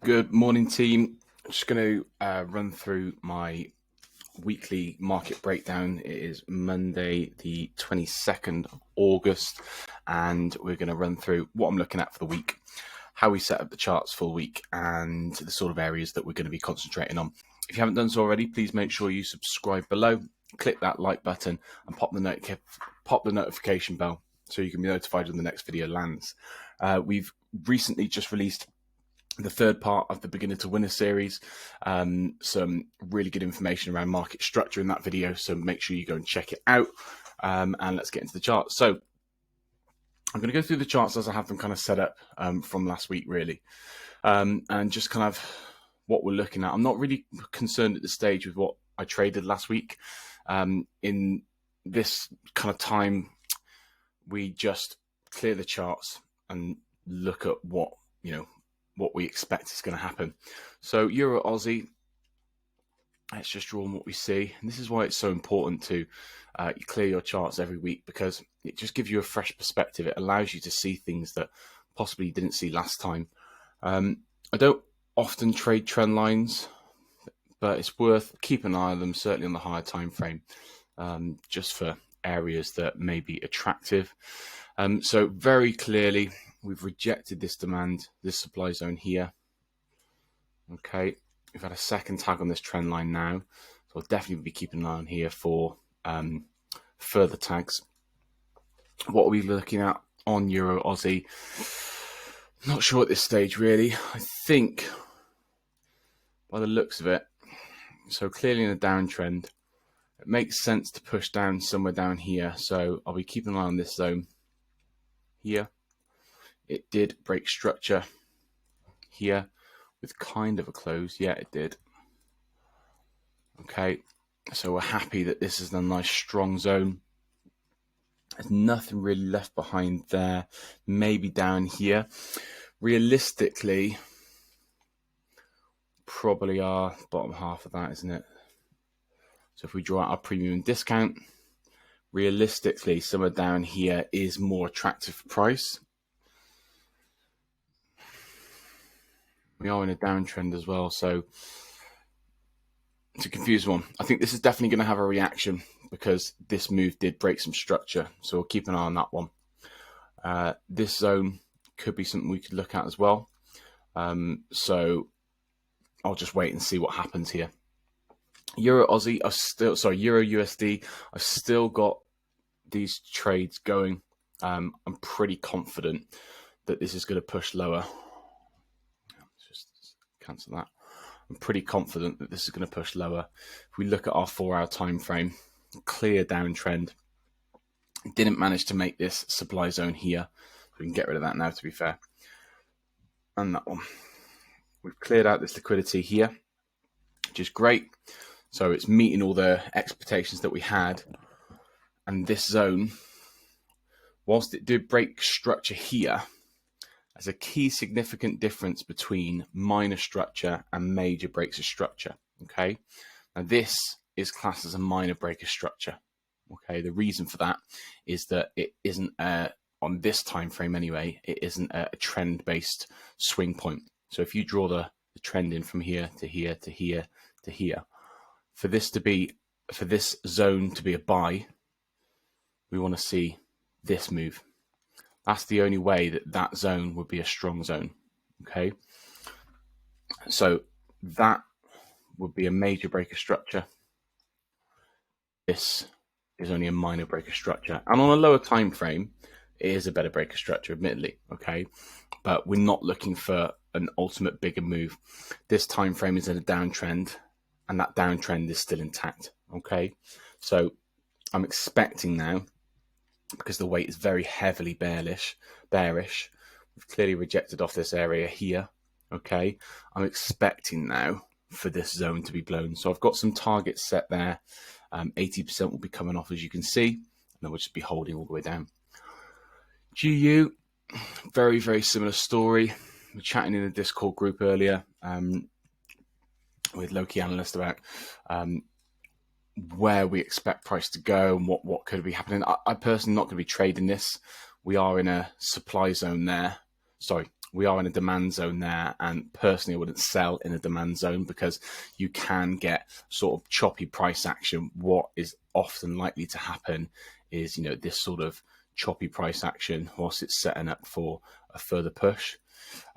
Good morning, team. I'm just going to run through my weekly market breakdown. It is Monday, the 22nd of August, and we're going to run through what I'm looking at for the week, how we set up the charts for the week, and the sort of areas that we're going to be concentrating on. If you haven't done so already, please make sure you subscribe below, click that like button, and pop the notification bell so you can be notified when the next video lands. We've recently just released the third part of the Beginner to Winner series. Some really good information around market structure in that video, so make sure you go and check it out. And let's get into the charts. So I'm going to go through the charts as I have them kind of set up from last week, really, and just kind of what we're looking at. I'm not really concerned at this stage with what I traded last week. In this kind of time, we just clear the charts and look at what we expect is going to happen. So Euro Aussie, let's just draw on what we see. And this is why it's so important to you clear your charts every week, because it just gives you a fresh perspective. It allows you to see things that possibly you didn't see last time. I don't often trade trend lines, but it's worth keeping an eye on them, certainly on the higher time frame, just for areas that may be attractive. So very clearly, we've rejected this demand, this supply zone here. Okay, we've had a second tag on this trend line now, so I'll definitely be keeping an eye on here for further tags. What are we looking at on Euro Aussie? Not sure at this stage, really. I think by the looks of it, so clearly in a downtrend, it makes sense to push down somewhere down here. So I'll be keeping an eye on this zone here. It did break structure here with kind of a close. Yeah, it did. Okay, so we're happy that this is a nice strong zone. There's nothing really left behind there. Maybe down here. Realistically, probably our bottom half of that, isn't it? So if we draw out our premium and discount, realistically, somewhere down here is more attractive price. We are in a downtrend as well, so it's a confused one. I think this is definitely going to have a reaction because this move did break some structure, so we'll keep an eye on that one. This zone could be something we could look at as well. So I'll just wait and see what happens here. Euro Aussie, Euro USD, I've still got these trades going. I'm pretty confident that this is going to push lower. Just cancel that. I'm pretty confident that this is going to push lower. If we look at our 4-hour time frame, clear downtrend. Didn't manage to make this supply zone here. We can get rid of that now, to be fair. And that one. We've cleared out this liquidity here, which is great. So it's meeting all the expectations that we had. And this zone, whilst it did break structure here, there's a key significant difference between minor structure and major breaks of structure. Okay, now this is classed as a minor break of structure. Okay, the reason for that is that it isn't on this time frame anyway. It isn't a trend-based swing point. So if you draw the trend in from here to here to here to here, for this zone to be a buy, we want to see this move. That's the only way that zone would be a strong zone. Okay, so that would be a major break of structure. This is only a minor break of structure, and on a lower time frame, it is a better break of structure, admittedly. Okay, but we're not looking for an ultimate bigger move. This time frame is in a downtrend, and that downtrend is still intact. Okay, so I'm expecting now, because the weight is very heavily bearish. We've clearly rejected off this area here. Okay, I'm expecting now for this zone to be blown. So I've got some targets set there. 80% will be coming off, as you can see, and then we'll just be holding all the way down. GU, very, very similar story. We were chatting in the Discord group earlier with Loki Analyst about where we expect price to go and what could be happening. I personally not going to be trading this. We are in a supply zone there. Sorry, we are in a demand zone there, and personally I wouldn't sell in a demand zone because you can get sort of choppy price action. What is often likely to happen is, you know, this sort of choppy price action whilst it's setting up for a further push.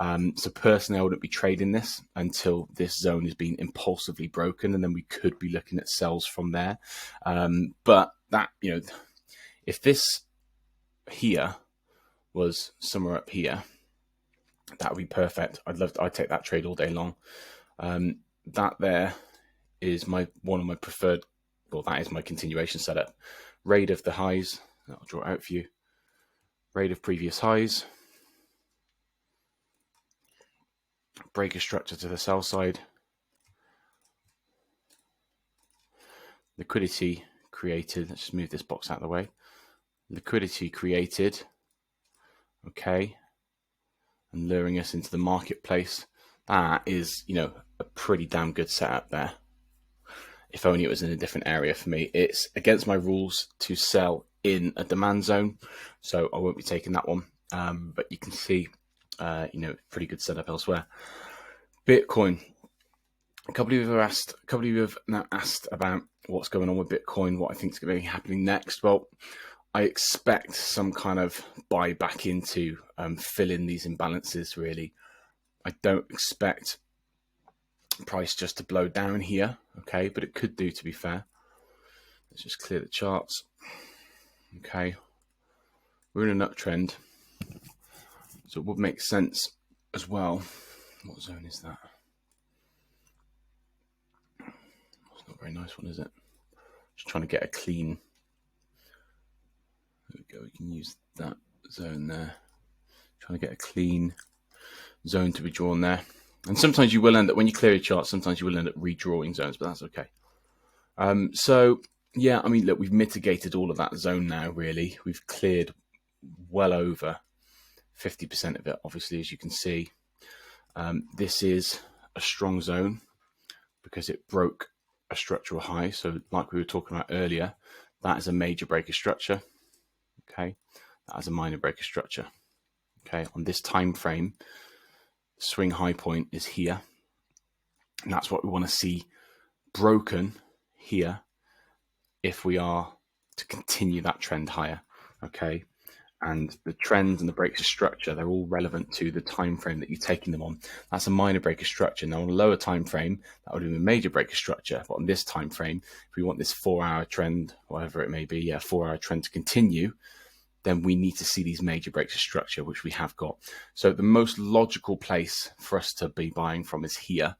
So personally I wouldn't be trading this until this zone has been impulsively broken, and then we could be looking at sells from there. But that, you know, if this here was somewhere up here, that would be perfect. I'd take that trade all day long. That there is one of my preferred, well, that is my continuation setup. Raid of the highs, I'll draw it out for you. Raid of previous highs. Breaker structure to the sell side. Liquidity created. Let's just move this box out of the way. Liquidity created. Okay. And luring us into the marketplace. That is, you know, a pretty damn good setup there. If only it was in a different area for me. It's against my rules to sell in a demand zone, so I won't be taking that one. But you can see, you know, pretty good setup elsewhere. Bitcoin. A couple of you have now asked about what's going on with Bitcoin, what I think is going to be happening next. Well, I expect some kind of buy back into fill in these imbalances, really. I don't expect price just to blow down here, okay, but it could do, to be fair. Let's just clear the charts. Okay, we're in an uptrend, so it would make sense as well. What zone is that? It's not a very nice one, is it? Just trying to get a clean. There we go, we can use that zone there. Trying to get a clean zone to be drawn there. And sometimes you will end up, when you clear your chart, sometimes you will end up redrawing zones, but that's okay. So, yeah, I mean, look, we've mitigated all of that zone now, really. We've cleared well over 50% of it, obviously, as you can see. This is a strong zone because it broke a structural high. So like we were talking about earlier, that is a major breaker structure. Okay, that is a minor breaker structure. Okay, on this time frame, swing high point is here, and that's what we want to see broken here if we are to continue that trend higher. Okay, and the trends and the breaker structure, they're all relevant to the time frame that you're taking them on. That's a minor breaker structure. Now on a lower time frame, that would have been a major breaker structure, but on this time frame, if we want this 4-hour trend, whatever it may be, 4-hour trend to continue, then we need to see these major breaks of structure, which we have got. So the most logical place for us to be buying from is here.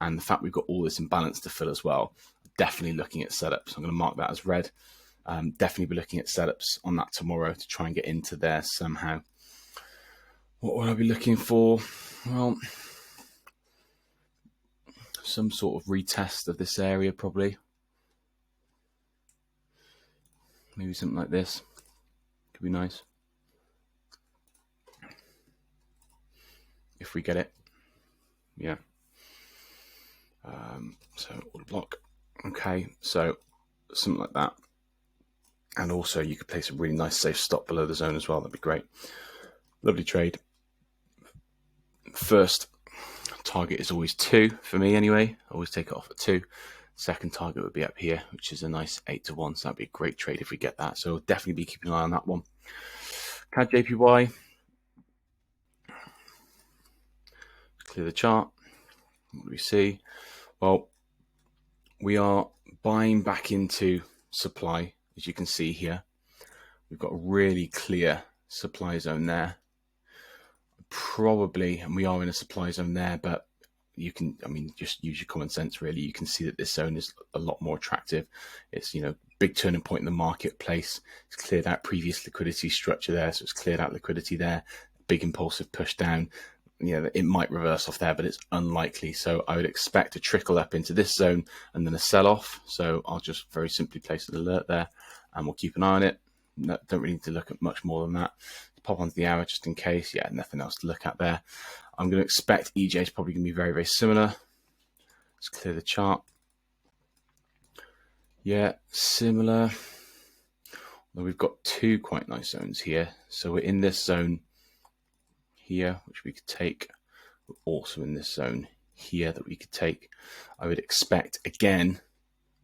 And the fact we've got all this imbalance to fill as well, definitely looking at setups. I'm going to mark that as red. Definitely be looking at setups on that tomorrow to try and get into there somehow. What would I be looking for? Well, some sort of retest of this area, probably. Maybe something like this. Could be nice. If we get it. Yeah. So order block. Okay, so something like that. And also you could place a really nice safe stop below the zone as well. That'd be great. Lovely trade. First target is always 2 for me anyway. I always take it off at 2. Second target would be up here, which is a nice 8-1. So that'd be a great trade if we get that. So definitely be keeping an eye on that one. CAD JPY. Clear the chart. What do we see? Well, we are buying back into supply, as you can see here. We've got a really clear supply zone there. Probably, and we are in a supply zone there, but you can, I mean, just use your common sense really. You can see that this zone is a lot more attractive. It's, you know, big turning point in the marketplace. It's cleared out previous liquidity structure there, so it's cleared out liquidity there. Big impulsive push down. You know, it might reverse off there, but it's unlikely. So I would expect a trickle up into this zone and then a sell off. So I'll just very simply place an alert there and we'll keep an eye on it. No, don't really need to look at much more than that. Pop onto the hour just in case. Yeah, nothing else to look at there. I'm going to expect EJ is probably going to be very, very similar. Let's clear the chart. Yeah, similar. Well, we've got 2 quite nice zones here. So we're in this zone here, which we could take. Also in this zone here that we could take. I would expect again,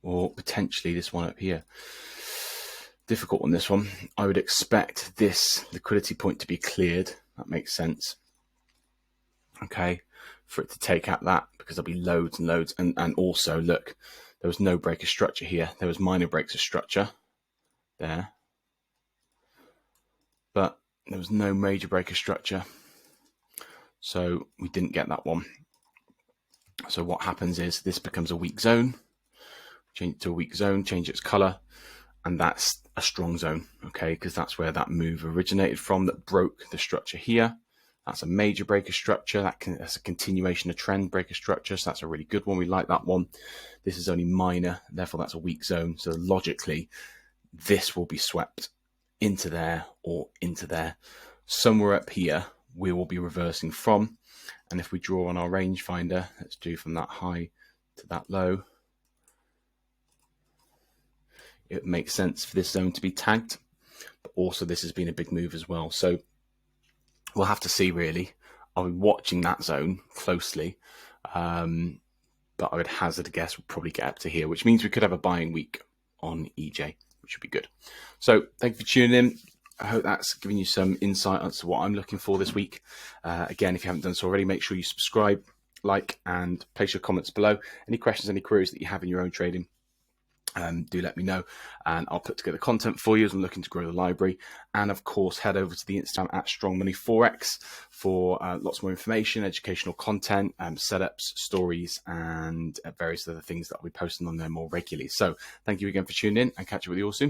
or potentially this one up here. Difficult on this one. I would expect this liquidity point to be cleared. That makes sense. Okay, for it to take out that, because there'll be loads and loads. And also, look, there was no break of structure here. There was minor breaks of structure there, but there was no major break of structure. So we didn't get that one. So what happens is this becomes a weak zone. Change it to a weak zone, change its color, and that's a strong zone, okay? Because that's where that move originated from, that broke the structure here. That's a major break of structure. That's a continuation of trend break of structure. So that's a really good one. We like that one. This is only minor, therefore that's a weak zone. So logically, this will be swept into there or into there. Somewhere up here, we will be reversing from. And if we draw on our rangefinder, let's do from that high to that low. It makes sense for this zone to be tagged, but also this has been a big move as well. So we'll have to see really. I'll be watching that zone closely, but I would hazard a guess we'll probably get up to here, which means we could have a buying week on EJ, which would be good. So thank you for tuning in. I hope that's giving you some insight as to what I'm looking for this week. Again, if you haven't done so already, make sure you subscribe, like, and place your comments below. Any questions, any queries that you have in your own trading, do let me know, and I'll put together content for you as I'm looking to grow the library. And of course, head over to the Instagram at Strong Money Forex for lots more information, educational content, setups, stories, and various other things that I'll be posting on there more regularly. So thank you again for tuning in, and catch up with you all soon.